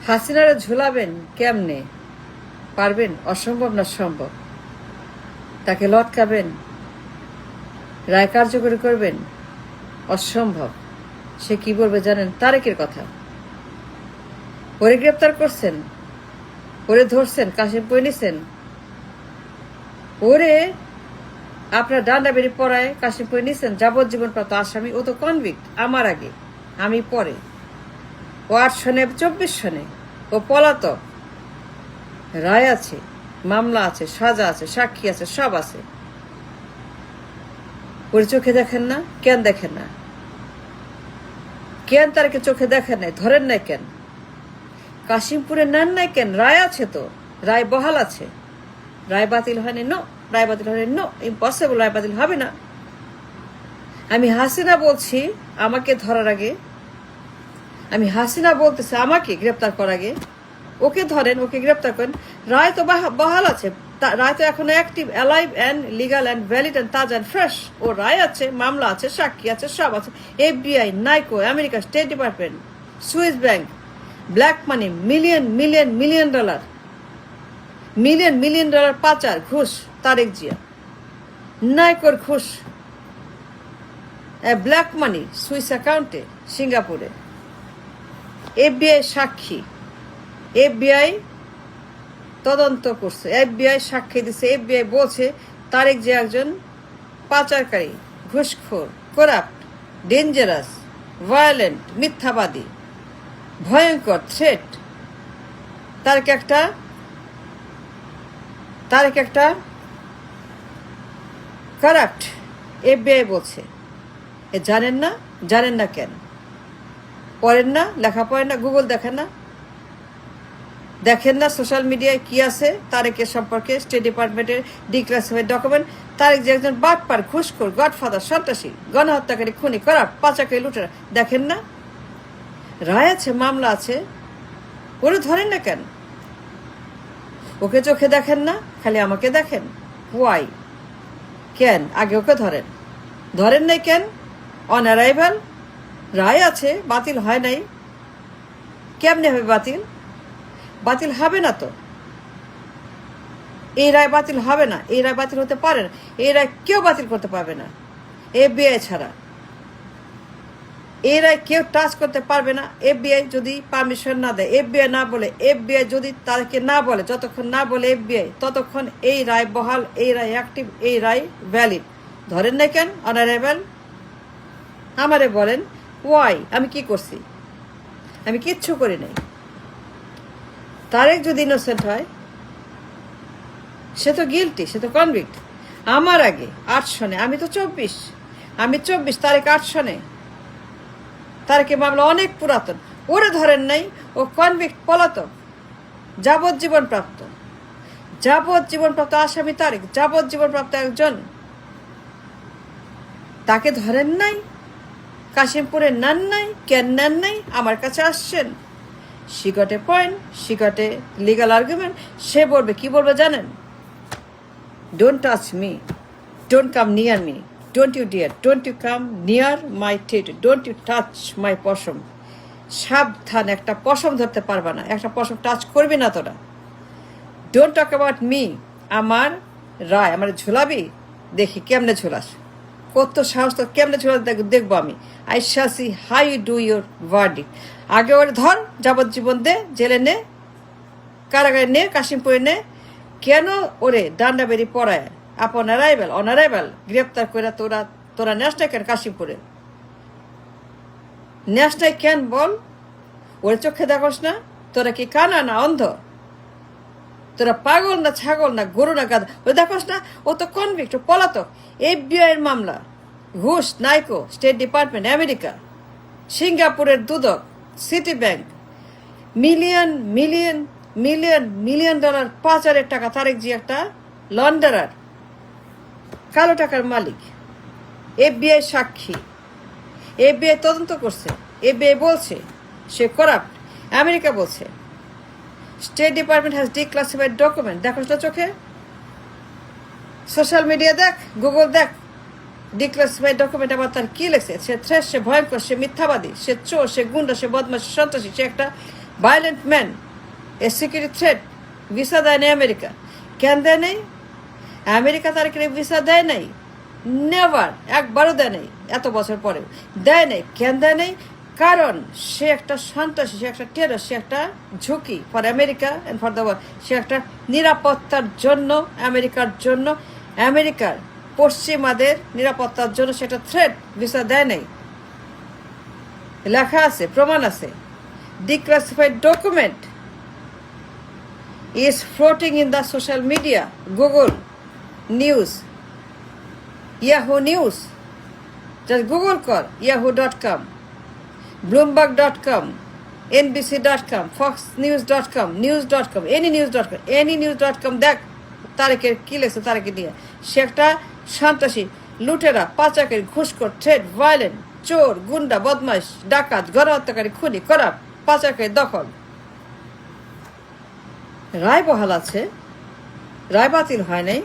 হাসিনারে ঝুলাবেন কেমনে? পারবেন? অসম্ভব না সম্ভব। তাকে লটকাবেন, রায় কার্যকরী করবেন? অসম্ভব। সে কি বলবে জানেন? তারেকের কথা। ওরে গ্রেপ্তার করছেন, ওরে ধরছেন, কাশিমপুরে নিছেন, ওরে আপনার ডান্ডা বেরি পড়ায় কাশিমপুরে নিছেন, যাবজ্জীবন প্রাপ্ত আসামি। ও তো কনভিক্ট আমার আগে, আমি পরে। ও 8 সনে 24 সনে, ও পলাতক। রায় আছে, মামলা আছে, সাজা আছে, সাক্ষী আছে, সব আছে। ওর চোখে দেখেন না? কেন দেখেন না? কেন তারকে চোখে দেখেন নাই? ধরেন নাই কেন? কাশিমপুরে নেন নাই কেন? রায় আছে তো, রায় বহাল আছে। রায় বাতিল হয়নি? নো। রায় বাতিল হয়নি? No, impossible. রায় বাতিল হবে না। আমি হাসিনা বলছি আমাকে ধরার আগে, আমি হাসিনা বলতেছে আমাকে গ্রেপ্তার করার আগে, ওকে ধরেন, ওকে গ্রেপ্তার করেন। রায় তো বহাল আছে, রায় তো এখন active, alive and legal and valid and তাজা অ্যান্ড ফ্রেশ। ও রায় আছে, মামলা আছে, সাক্ষী আছে, সব আছে। FBI, Niko, America state department, Swiss bank, black money, million million million dollar, million million dollar পাচার, ঘুষ, তারেক জিয়া। নাইকোর ঘুষ, ব্ল্যাক মানি সুইস অ্যাকাউন্টে সিঙ্গাপুরে। FBI সাক্ষী, FBI তদন্ত করছে, FBI সাক্ষী দিচ্ছে। FBI বলছে তারেক যে একজন পাচারকারী, ঘুষখোর, করাপ্ট, ডেঞ্জারাস, ভায়োলেন্ট, মিথ্যাবাদী, ভয়ঙ্কর, থ্রেট। তারেক একটা কারাপ্ট, FBI বলছে। এ জানেন না? জানেন না কেন? পড়েন না? লেখা পড়েন না? গুগল দেখেন না? দেখেন না সোশ্যাল মিডিয়ায় কি আছে তারেকের সম্পর্কে? স্টেট ডিপার্টমেন্টের ডিক্লাসিফাইড ডকুমেন্ট। তারেক যে একজন বাটপার, ঘুষখোর, গডফাদার, সন্ত্রাসী, গণহত্যাকারী, খুনি, করাপ্ট, পাচারকারী, লুটেরা। দেখেন না? রায় আছে, মামলা আছে, ওরে ধরেন না কেন? ওকে চোখে দেখেন না, খালি আমাকে দেখেন। হোয়াই? কেন? আগে ওকে ধরেন, ধরেন নাই কেন? অন অ্যারাইভাল রায় আছে, বাতিল হয় নাই। কেমনে হবে বাতিল? বাতিল হবে না তো। এই রায় বাতিল হবে না, এই রায় বাতিল হতে পারে না, এই রায় কেউ বাতিল করতে পারবে না FBI ছাড়া। এই রায় কেউ টাচ করতে পারবে না FBI যদি পারমিশন না দেয়, FBI না বলে, FBI যদি তাদেরকে না বলে, যতক্ষণ না বলে FBI, ততক্ষণ এই রায় বহাল, এই রায় অ্যাক্টিভ, এই রায় ভ্যালিড। ধরেন না কেন? অনারেবল আমারে বলেন ওয়াই? আমি কি করছি? আমি কিচ্ছু করি নাই। তারেক যদি ইনোসেন্ট হয়, সে তো গিলটি, সে তো কনভিক্ট। আমার আগে 8 সনে, আমি তো 24, আমি 24, তারেক 8 সনে। তারেকে মামলা অনেক পুরাতন। ওরে ধরেন নাই, ও কনভিক্ট, পলাতক, যাবজ্জীবন প্রাপ্ত, যাবজ্জীবন প্রাপ্ত আসামি তারেক, যাবজ্জীবন প্রাপ্ত একজন। তাকে ধরেন নাই, কাশিমপুরে নেন নাই। কেন নেন নাই? আমার কাছে আসছেন, she got a point, she got a legal argument. সে বলবে, কি বলবে জানেন? Don't touch me, don't come near me, don't you dear, don't you come near my territory, don't you touch my পশম। সাবধান, একটা পশম ধরতে পারবা না, একটা পশম টাচ করবি না তোরা। Don't talk about me. আমার রায়, আমার ঝোলাবি, দেখি কেমনে ঝোলাস। কত সাহস তো, কেমনে ঝোলাস দেখবো আমি। I shall see how you do your verdict. আগে ওর ধর, যাবজ্জীবন দে, জেলে নে, কারাগারে নে, কাশিমপুরে নে। কেন ওরে ডান্ডা বেরি পড়ায় আপন অ্যারাইভাল, অনারাইভাল গ্রেপ্তার করে তোরা ন্যাশনাল কেন? কাশিমপুরে ন্যাশনাল কেন বল? ওরে চোখে দেখোস না? তোরা কি কানা না অন্ধ? তোরা পাগল না ছাগল না গরু না গাধা? ও দেখোস না? ও তো কনভিক্ট, ও পলাতক। FBI এর মামলা, ঘুষ, নাইকো, স্টেট ডিপার্টমেন্ট, আমেরিকা, সিঙ্গাপুরের দুদক, city bank, million million million million dollar পাচারের টাকা। তারেক জি একটা লন্ডারার, কালো টাকার মালিক। FBI সাক্ষী, FBI তদন্ত করছে, FBI বলছে সে করাপ্ট। আমেরিকা বলছে, state department has declassified document. দেখো না চোখে? সোশ্যাল মিডিয়া দেখ, গুগল দেখ, ডিক্লাসিফাইড ডকুমেন্ট। আবার তার কি লেগেছে? সে থ্রেশ, সে ভয়ঙ্কর, সে মিথ্যাবাদী, সে চোর, সে গুন্ডা, সে বদমাশ, সে সন্ত্রাসী, সে একটা ভায়োলেন্ট ম্যান, এ সিকিউরিটি থ্রেট, ভিসা দেয় নাই আমেরিকা। কেন দেয় নাই? আমেরিকা তারিখে ভিসা দেয় নাই, নেভার, একবারও দেয় নাই, এত বছর পরেও দেয় নাই। কেন দেয় নাই? কারণ সে একটা সন্ত্রাসী, সে একটা টেরর, সে একটা ঝুঁকি for America and for the world. সে একটা নিরাপত্তার জন্য, আমেরিকার জন্য, আমেরিকার পশ্চিমাদের নিরাপত্তার জন্য সেটা থ্রেট। ভিসা দেয় নাই, লেখা আছে, প্রমাণ আছে। Declassified document is floating in the social media, Google News, Yahoo News. Just Google কর yahoo.com, bloomberg.com, nbc.com, foxnews.com, news.com, any news.com দেখ তারেকের কি লেখছে, তারেকের নিয়ে। সে একটা সন্ত্রাসী, লুটেরা, পাচাকের, ঘুষখোর, থ্রেড, ভায়োলেন্ট, চোর, গুন্ডা, বদমাইশ, ডাকাত, গণহত্যাকারী, খুনি, করাপ, পাচাকের, দখল। রায় বহাল আছে, রায় বাতিল হয় নাই।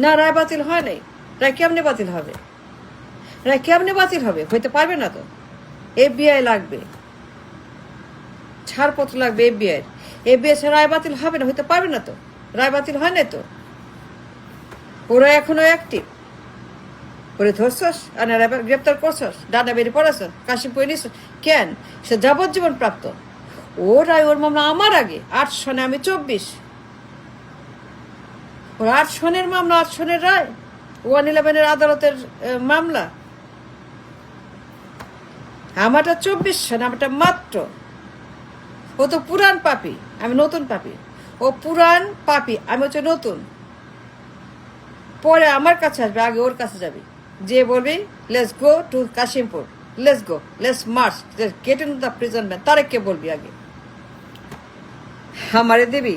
না, রায় বাতিল হয় নাই। রায় কেমনে বাতিল হবে? রায় কেমনে বাতিল হবে? হইতে পারবে না তো। FBI লাগবে, ছাড়পত্র লাগবে FBI। FBI ছাড়া রায় বাতিল হবে না, হইতে পারবে না তো। রায় বাতিল হয় নাই তো। ওরা এখনো অ্যাক্টিভ। ওরে ধরছস, আর গ্রেপ্তার করছস, ডানা বেরিয়ে পড়াছ, কাশিমপুরে নিছ। কেন? সে যাবজ্জীবন প্রাপ্ত। ও রায়, ওর মামলা আমার আগে, 8 সনে আমি 24। ওর 8 সনের মামলা, 8 সনের রায়, 111 আদালতের মামলা। আমারটা 24 সন, আমারটা মাত্র। ও তো পুরান পাপি, আমি নতুন পাপি। ও পুরান পাপি, আমি হচ্ছে নতুন। পরে আমার কাছে আসবে, আগে ওর কাছে যাবি, যে বলবি let's go to Kashimpur, let's go, let's march, let's get in the prison van. তারেককে বলবি আগে, আমারে দিবি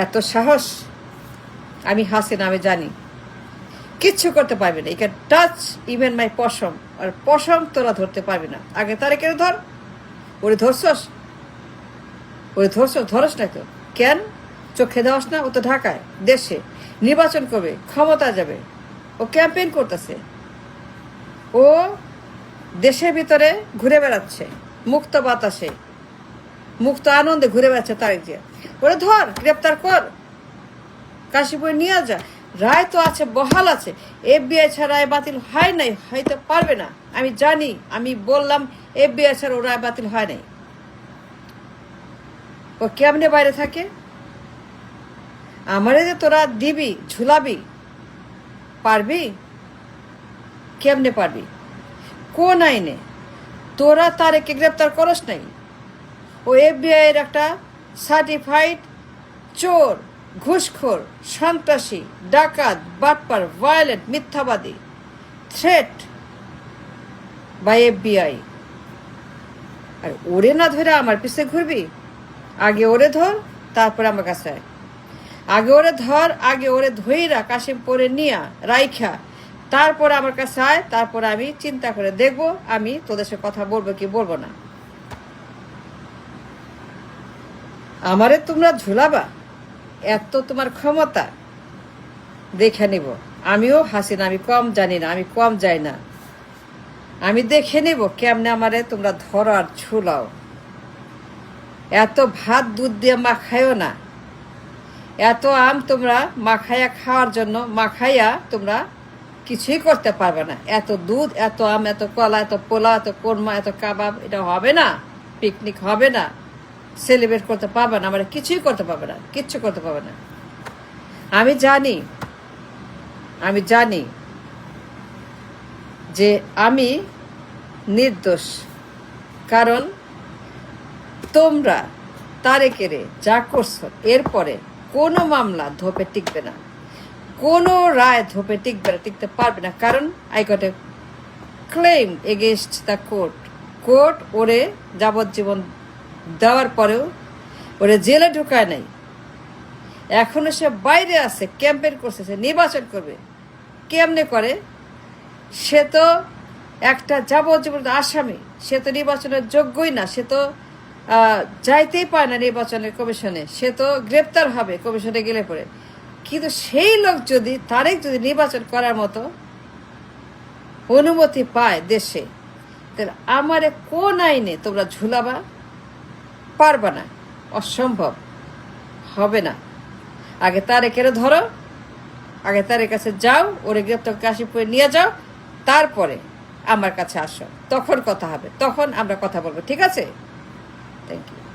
এত সাহস? আমি হাসিনা, আমি জানি কিচ্ছু করতে পারবি না। ইউ টাচ ইভেন মাই পশম, আর পশম তোরা ধরতে পারবি না। আগে তারেকের ধর। ওরে ধরছস? ওরে ধরছস? ধরস না তো। কেন? চোখে দেওয়াস না? ও তো ঢাকায়, দেশে নির্বাচন করবে, ক্ষমতা যাবে, ও ক্যাম্পেইন করতেছে, ও দেশের ভিতরে ঘুরে বেড়াচ্ছে, মুক্ত বাতাসে, মুক্ত আনন্দে ঘুরে বেড়াচ্ছে তারেক জিয়া। ওরে ধর, গ্রেপ্তার কর, কাশিমপুরে নিয়ে যা। রায় তো আছে, বহাল আছে। FBI ছাড়া রায় বাতিল হয় নাই, হইতে পারবে না। আমি জানি, আমি বললাম FBI ছাড়া ও রায় বাতিল হয় নাই। ও কেমনে বাইরে থাকে? আমারে যে তোরা দিবি, ঝুলাবি, পারবি? কেমনে পারবি? কোন আইনে? তোরা তারেককে গ্রেপ্তার করস নাই। ও FBI এর একটা সার্টিফাইড চোর, ঘুষখোর, সন্ত্রাসী, ডাকাত, বাটপার, ভায়োলেন্ট, মিথ্যাবাদী, থ্রেট বাই FBI। আর ওরে না ধরে আমার পিছে ঘুরবি? আগে ওরে ধর, তারপরে আমার কাছে আয়। আগে ওরে ধর, আগে ওরে ধইরা কাশিমপুরে নিয়া রাইখা, তারপরে আমার কাছে আয়। তারপরে আমি চিন্তা করে দেখব আমি তোদের সাথে কথা বলবো কি বলবো না। আমারে তোমরা ঝুলাবা, এত তোমার ক্ষমতা, দেখে নিব। আমিও হাসিনা, আমি কম জানি না, আমি কম যাই না। আমি দেখে নিব কেমনে আমারে তোমরা ধরো আর ঝুলাও। এত ভাত দুধ দিয়ে মাখাইও না। এত আম তোমরা মাখাইয়া খাওয়ার জন্য মাখাইয়া তোমরা কিছুই করতে পারবে না। এত দুধ, এত আম, এত কলা, এত পোলা, এত কোরমা, এত কাবাব, এটা হবে না। পিকনিক হবে না, সেলিব্রেট করতে পারবে না, আমরা কিছুই করতে পারবে না, কিচ্ছু করতে পারবে না। আমি জানি, আমি জানি যে আমি নির্দোষ। কারণ তোমরা তারেকেরে যা করছো, এরপরে কোনো মামলা ধোপে টিকবে না, কোনো রায় ধোপে টিকবে না, টিকতে পারবে না। কারণ I got a claim against the court. Court ওরে যাবজ্জীবন দেওয়ার পরেও ওরে জেলে ঢুকায় নাই। এখনো সে বাইরে আছে, ক্যাম্পেইন করছে, সে নির্বাচন করবে। কেমনে করে? সে তো একটা যাবজ্জীবন আসামি, সে তো নির্বাচনের যোগ্যই না, সে তো যাইতেই পারে না নির্বাচনের কমিশনে, সে তো গ্রেপ্তার হবে কমিশনে গেলে পরে। কিন্তু সেই লোক যদি, তারেক যদি নির্বাচন করার মতো অনুমতি পায় দেশে, তাহলে আমারে কোন আইনে তোমরা ঝুলাবা? পারবা না, অসম্ভব, হবে না। আগে তারেকেরে ধরো, আগে তারের কাছে যাও, ওরে গ্রেপ্তার কাশিমপুরে নিয়ে যাও, তারপরে আমার কাছে আসো, তখন কথা হবে, তখন আমরা কথা বলবো, ঠিক আছে? Thank you.